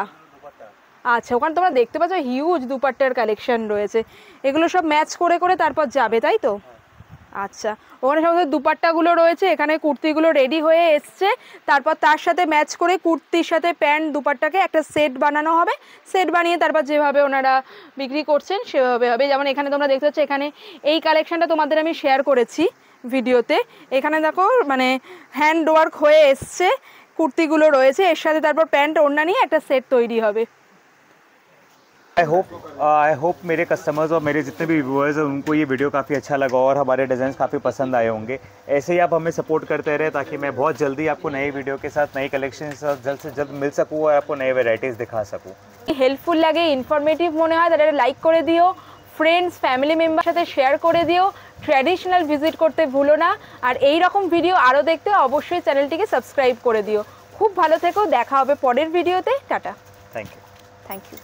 আচ্ছা, ওখানে তোমরা দেখতে পাচ্ছ হিউজ দুপাট্টার কালেকশন রয়েছে। এগুলো সব ম্যাচ করে করে তারপর যাবে তাই তো? আচ্ছা, ওখানে সমস্ত দুপাট্টাগুলো রয়েছে, এখানে কুর্তিগুলো রেডি হয়ে এসছে, তারপর তার সাথে ম্যাচ করে কুর্তির সাথে প্যান্ট দুপাট্টাকে একটা সেট বানানো হবে। সেট বানিয়ে তারপর যেভাবে ওনারা বিক্রি করছেন সেভাবে হবে। যেমন এখানে তোমরা দেখতে পাচ্ছ, এখানে এই কালেকশনটা তোমাদের আমি শেয়ার করেছি ভিডিওতে। এখানে দেখো মানে হ্যান্ড ওয়ার্ক হয়ে এসছে, কুর্তিগুলো রয়েছে, এর সাথে তারপর প্যান্ট ওড়না নিয়ে একটা সেট তৈরি হবে। आई होप मेरे कस्टमर्स और मेरे जितने भी व्यूअर्स हैं उनको ये वीडियो काफ़ी अच्छा लगा और हमारे डिज़ाइन काफ़ी पसंद आए होंगे। ऐसे ही आप हमें सपोर्ट करते रहे ताकि मैं बहुत जल्दी आपको नए वीडियो के साथ नई कलेक्शन के साथ जल्द से जल्द मिल सकूँ और आपको नए वेराइटीज़ दिखा सकूँ। হেল্পফুল লাগে, ইনফরমেটিভ মনে হয় তাহলে লাইক করে দিও, ফ্রেন্ডস ফ্যামিলি মেম্বার সাথে শেয়ার করে দিও, ট্র্যাডিশনাল ভিজিট করতে ভুলো না। আর এই রকম ভিডিও আরও দেখতে অবশ্যই চ্যানেলটিকে সাবস্ক্রাইব করে দিও। খুব ভালো থেকো, দেখা হবে পরের ভিডিওতে। Tata, thank you. Thank you.